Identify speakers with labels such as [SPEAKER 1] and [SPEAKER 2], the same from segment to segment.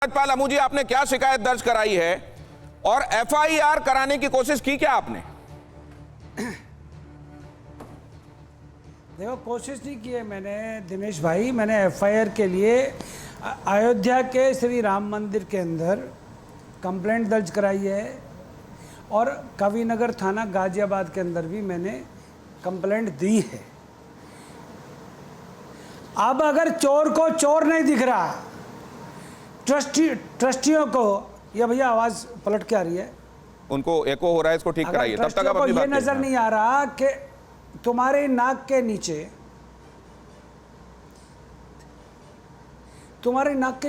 [SPEAKER 1] सूरजपाल अमू जी, आपने क्या शिकायत दर्ज कराई है और एफआईआर कराने की कोशिश की क्या आपने?
[SPEAKER 2] देखो, कोशिश नहीं की है मैंने दिनेश भाई। मैंने एफआईआर के लिए अयोध्या के श्री राम मंदिर के अंदर कंप्लेंट दर्ज कराई है और कविनगर थाना गाजियाबाद के अंदर भी मैंने कंप्लेंट दी है। अब अगर चोर को चोर नहीं दिख रहा, ट्रस्टियों को, ये भैया आवाज पलट के आ रही है,
[SPEAKER 1] उनको एको हो रहा है, इसको ठीक कराइए। तब तक आप अपनी बात
[SPEAKER 2] ये नजर नहीं आ रहा कि तुम्हारे नाक के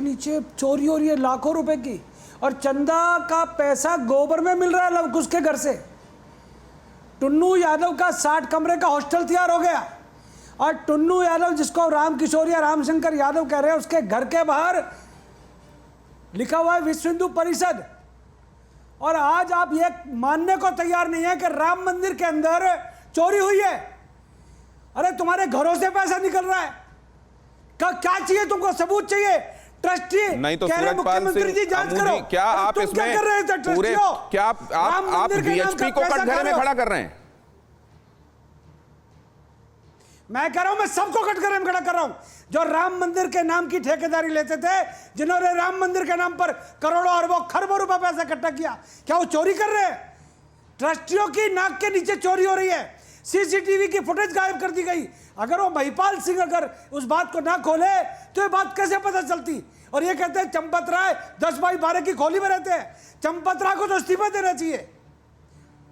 [SPEAKER 2] नीचे चोरी हो रही है लाखों रुपए की, और चंदा का पैसा गोबर में मिल रहा है लवकुश के घर से। टुन्नू यादव का 60 कमरे का हॉस्टल तैयार हो गया, और टुन्नू यादव, जिसको राम किशोर या रामशंकर यादव कह रहे हैं, उसके घर के बाहर लिखा हुआ है विश्व हिंदू परिषद। और आज आप ये मानने को तैयार नहीं है कि राम मंदिर के अंदर चोरी हुई है। अरे तुम्हारे घरों से पैसा निकल रहा है, क्या चाहिए तुमको? सबूत चाहिए? ट्रस्टी
[SPEAKER 1] नहीं तो
[SPEAKER 2] मुख्यमंत्री जी जांच करो।
[SPEAKER 1] क्या आप इसमें
[SPEAKER 2] क्या कर रहे थे
[SPEAKER 1] पूरे, क्या आप वीएचपी को कटघरे में खड़ा कर रहे हैं?
[SPEAKER 2] मैं कह रहा हूं, मैं सबको कटघरे में खड़ा कर रहा हूं जो राम मंदिर के नाम की ठेकेदारी लेते थे, जिन्होंने राम मंदिर के नाम पर करोड़ों अरबों खरबों रुपए पैसा इकट्ठा किया। क्या वो चोरी कर रहे हैं? ट्रस्टियों की नाक के नीचे चोरी हो रही है, सीसीटीवी की फुटेज गायब कर दी गई। अगर वो महिपाल सिंह अगर उस बात को ना खोले तो ये बात कैसे पता चलती? और ये कहते हैं चंपत राय 10/12 की खोली में रहते हैं। चंपत राय को तो इस्तीफा देना चाहिए,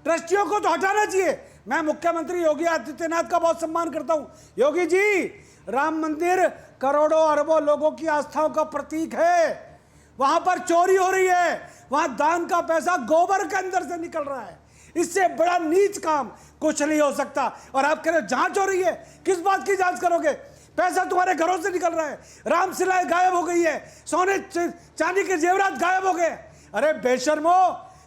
[SPEAKER 2] ट्रस्टियों को तो हटाना चाहिए। मैं मुख्यमंत्री योगी आदित्यनाथ का बहुत सम्मान करता हूं। योगी जी, राम मंदिर करोड़ों अरबों लोगों की आस्थाओं का प्रतीक है, वहां पर चोरी हो रही है, वहां दान का पैसा गोबर के अंदर से निकल रहा है। इससे बड़ा नीच काम कुछ नहीं हो सकता। और आप कह रहे हो जांच हो रही है, किस बात की जांच करोगे? पैसा तुम्हारे घरों से निकल रहा है, रामशिलाएं गायब हो गई है, सोने चांदी के जेवरात गायब हो गए। अरे बेशर्मो,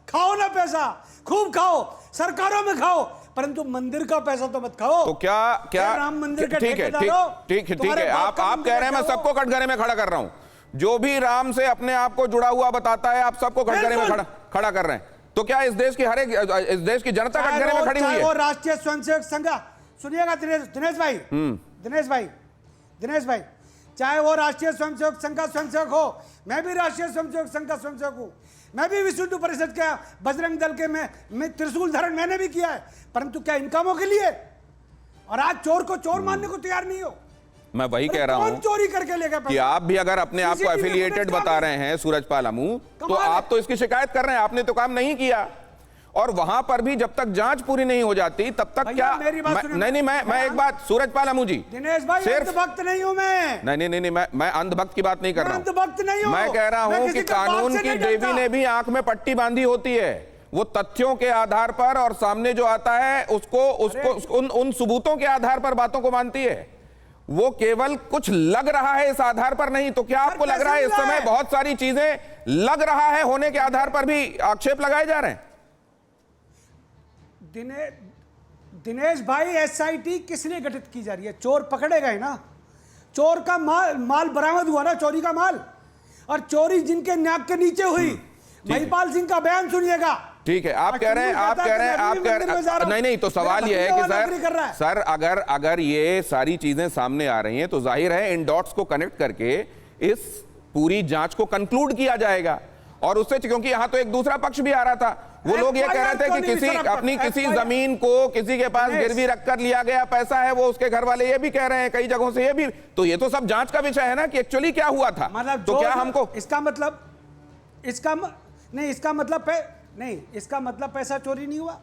[SPEAKER 2] खाओ ना पैसा, खूब खाओ, सरकारों में खाओ, परंतु मंदिर का पैसा तो मत खाओ।
[SPEAKER 1] तो क्या
[SPEAKER 2] राम मंदिर का
[SPEAKER 1] ठीक है, ठीक है, आप कह रहे हैं मैं सबको कटघरे में खड़ा कर रहा हूं। जो भी राम से अपने आप को जुड़ा हुआ बताता है, आप सबको कटघरे में खड़ा कर रहे हैं। तो क्या इस देश की जनता कटघरे में खड़ी हुई है?
[SPEAKER 2] वो राष्ट्रीय स्वयंसेवक संघ, सुनिएगा दिनेश भाई, चाहे वो राष्ट्रीय स्वयंसेवक संघ का स्वयंसेवक हो, मैं भी राष्ट्रीय स्वयंसेवक संघ का स्वयंसेवक हूं, मैं भी विश्व हिंदू परिषद के बजरंग दल के में त्रिशूल धारण मैंने भी किया है, परंतु क्या इन कामों के लिए? और आज चोर को चोर मानने को तैयार नहीं हो।
[SPEAKER 1] मैं वही कह रहा हूं
[SPEAKER 2] चोरी करके ले गया
[SPEAKER 1] कि आप भी अगर अपने आप को एफिलिएटेड बता रहे हैं सूरजपाल अमू, तो आप तो इसकी शिकायत कर रहे हैं, आपने तो काम नहीं किया। और वहां पर भी जब तक जांच पूरी नहीं हो जाती तब तक क्या? नहीं, मैं एक बात, सूरजपाल अमू जी,
[SPEAKER 2] दिनेश भाई, अंधभक्त नहीं हूं मैं।
[SPEAKER 1] नहीं, मैं अंधभक्त की बात नहीं कर रहा हूं।
[SPEAKER 2] अंधभक्त नहीं हूं,
[SPEAKER 1] मैं कह रहा हूं कि कानून की देवी ने भी आंख में पट्टी बांधी होती है। वो तथ्यों के आधार पर और सामने जो आता है उसको उन सबूतों के आधार पर बातों को मानती है। वो केवल कुछ लग रहा है इस आधार पर नहीं। तो क्या आपको लग रहा है इस समय बहुत सारी चीजें लग रहा है होने के आधार पर भी आक्षेप लगाए जा रहे हैं?
[SPEAKER 2] दिनेश भाई, एसआईटी किस लिए गठित की जा रही है? चोर पकड़े गए ना, चोर का माल बरामद हुआ ना, चोरी का माल, और चोरी जिनके नाक के नीचे हुई। महिपाल सिंह का बयान सुनिएगा।
[SPEAKER 1] ठीक है, आप कह रहे हैं नहीं, तो सवाल यह है कि सर अगर ये सारी चीजें सामने आ रही हैं तो जाहिर है इन डॉट्स को कनेक्ट करके इस पूरी जांच को कंक्लूड किया जाएगा। और उससे, क्योंकि यहां तो एक दूसरा पक्ष भी आ रहा था, वो लोग ये कह रहे थे कि किसी जमीन को किसी के पास गिरवी रखकर लिया गया पैसा है, वो उसके घर वाले ये भी कह रहे हैं कई जगहों से ये भी। तो ये तो सब जांच का विषय है ना कि एक्चुअली क्या हुआ था। तो क्या हमको
[SPEAKER 2] इसका मतलब पैसा चोरी नहीं हुआ?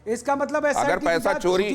[SPEAKER 2] इसका मतलब
[SPEAKER 1] अगर पैसा चोरी,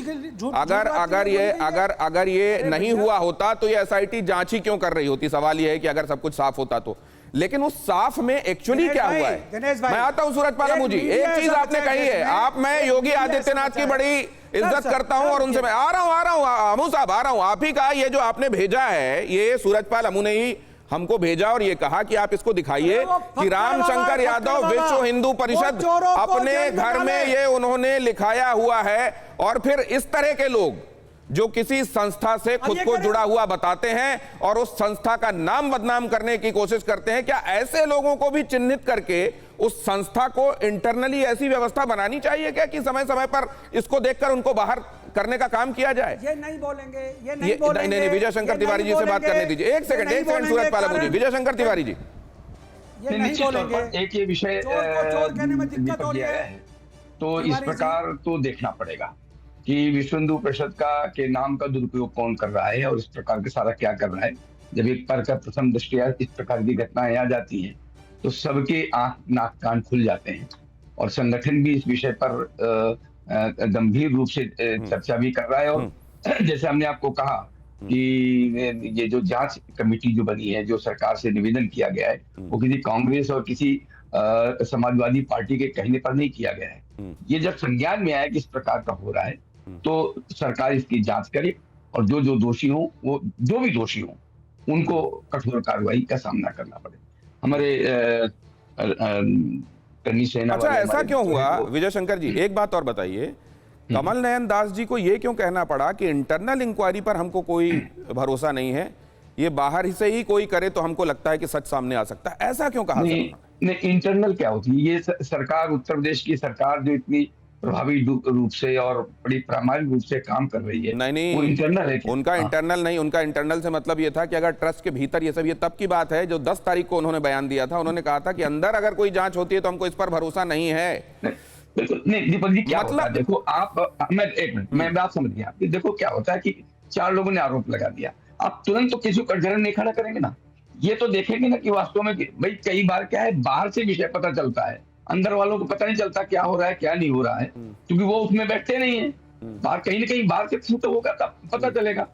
[SPEAKER 1] अगर ये नहीं हुआ होता तो ये एसआईटी जांच ही क्यों कर रही होती? सवाल ये है कि अगर सब कुछ साफ होता तो। लेकिन उस साफ में एक्चुअली क्या हुआ है? मैं आता हूं सूरजपाल अमू जी, एक चीज आपने कही है, मैं योगी आदित्यनाथ की बड़ी इज्जत करता हूं और उनसे मैं आ रहा हूं अमू साहब, आ रहा हूं। आप ही का ये जो आपने भेजा है, ये सूरजपाल अमू ने ही हमको भेजा और ये कहा कि आप इसको दिखाइए कि रामशंकर यादव विश्व हिंदू परिषद अपने घर में ये उन्होंने लिखाया हुआ है। और फिर इस तरह के लोग जो किसी संस्था से खुद को जुड़ा हुआ बताते हैं और उस संस्था का नाम बदनाम करने की कोशिश करते हैं। क्या ऐसे लोगों को भी चिन्हित करके उस संस्था को इंटरनली ऐसी व्यवस्था बनानी चाहिए क्या कि समय समय पर इसको देखकर उनको बाहर करने का काम किया जाए?
[SPEAKER 2] ये नहीं बोलेंगे, ये नहीं बोलेंगे।
[SPEAKER 1] नहीं, विजय शंकर तिवारी जी से बात करने दीजिए। एक सेकंड सूरज पाला मुझे, विजय शंकर तिवारी जी
[SPEAKER 2] ये नहीं बोलेंगे।
[SPEAKER 3] एक ये विषय
[SPEAKER 2] चोर कहने में दिक्कत हो रही है,
[SPEAKER 3] तो इस प्रकार तो देखना पड़ेगा कि विश्व हिंदू परिषद के नाम का दुरुपयोग कौन कर रहा है और इस प्रकार के सारा क्या कर रहा है। जब एक पर का प्रथम दृष्टिया इस प्रकार की घटनाएं आ जाती हैं तो सबके आंख नाक कान खुल जाते हैं और संगठन भी इस विषय पर गंभीर रूप से चर्चा भी कर रहा है। और जैसे हमने आपको कहा कि ये जो जांच कमेटी जो बनी है, जो सरकार से निवेदन किया गया है, वो किसी कांग्रेस और किसी समाजवादी पार्टी के कहने पर नहीं किया गया है। ये जब संज्ञान में आया कि इस प्रकार का हो रहा है तो सरकार इसकी जांच करे और जो दोषी हो, वो जो भी दोषी हो, उनको कठोर कार्रवाई का सामना करना पड़े। हमारे
[SPEAKER 1] अच्छा, ऐसा क्यों हुआ विजय शंकर जी? एक बात और बताइए, कमल नयन दास जी को यह क्यों कहना पड़ा कि इंटरनल इंक्वायरी पर हमको कोई भरोसा नहीं है, ये बाहर से ही कोई करे तो हमको लगता है कि सच सामने आ सकता है? ऐसा क्यों कहा?
[SPEAKER 3] नहीं, इंटरनल क्या होती है? ये सरकार, उत्तर प्रदेश की सरकार जो इतनी प्रभावी रूप से और बड़ी प्रामाणिक रूप से काम कर रही है,
[SPEAKER 1] नहीं,
[SPEAKER 3] वो इंटरनल है।
[SPEAKER 1] उनका इंटरनल नहीं, उनका इंटरनल से मतलब ये था कि अगर ट्रस्ट के भीतर ये सब, ये तब की बात है जो 10 तारीख को उन्होंने बयान दिया था। उन्होंने कहा था कि अंदर अगर कोई जांच होती है तो हमको इस पर भरोसा नहीं है।
[SPEAKER 3] नहीं दीपक जी, क्या मतलब देखो आप, मैं एक मिनट, मैं बात समझ गया। देखो क्या होता है कि 4 लोगों ने आरोप लगा दिया, आप तुरंत तो किसी को कटघरे नहीं खड़ा करेंगे ना। ये तो देखेंगे ना कि वास्तव में भाई कई बार क्या है, बाहर से विषय पता चलता है, अंदर वालों को पता नहीं चलता क्या हो रहा है क्या नहीं हो रहा है, क्योंकि वो उसमें बैठते नहीं है। बाहर कहीं ना कहीं बाहर से तो होगा तब पता चलेगा।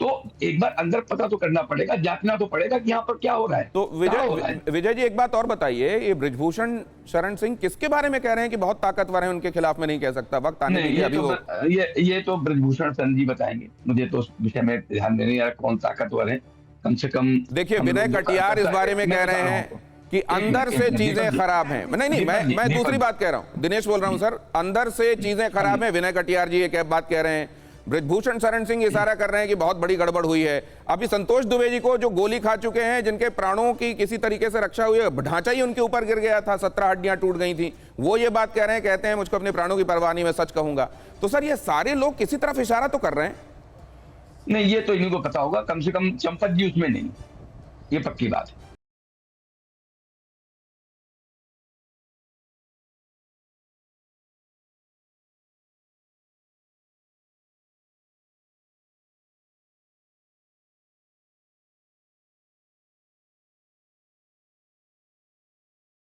[SPEAKER 3] तो एक बार अंदर पता तो करना पड़ेगा, जांचना तो पड़ेगा कि यहाँ पर क्या हो रहा है।
[SPEAKER 1] तो विजय जी एक बात और बताइए, ये बृजभूषण शरण सिंह किसके बारे में कह रहे हैं कि बहुत ताकतवर है, उनके खिलाफ में नहीं कह सकता, वक्त आने दीजिए अभी।
[SPEAKER 3] ये तो बृजभूषण शरण जी बताएंगे, मुझे तो उस विषय में ध्यान नहीं आ रहा कौन ताकतवर है। कम से कम
[SPEAKER 1] देखिए, विनय कटियार इस बारे में कह रहे हैं कि अंदर से चीजें खराब हैं। नहीं, मैं दूसरी बात कह रहा हूं, दिनेश बोल रहा हूं सर, अंदर से चीजें खराब हैं। विनय कटियार जी एक बात कह रहे हैं, बृजभूषण शरण सिंह इशारा कर रहे हैं कि बहुत बड़ी गड़बड़ हुई है। अभी संतोष दुबे जी को जो गोली खा चुके हैं, जिनके प्राणों की किसी तरीके से रक्षा हुई है, ढांचा ही उनके ऊपर गिर गया था, 17 हड्डियां टूट गई थी, वो ये बात कह रहे हैं, कहते हैं मुझको अपने प्राणों की परवाह नहीं, मैं सच कहूंगा। तो सर ये सारे लोग किसी तरफ इशारा तो कर रहे हैं।
[SPEAKER 3] नहीं, ये तो इन्हीं को पता होगा, कम से कम चंपत जी उसमें नहीं, ये पक्की बात है।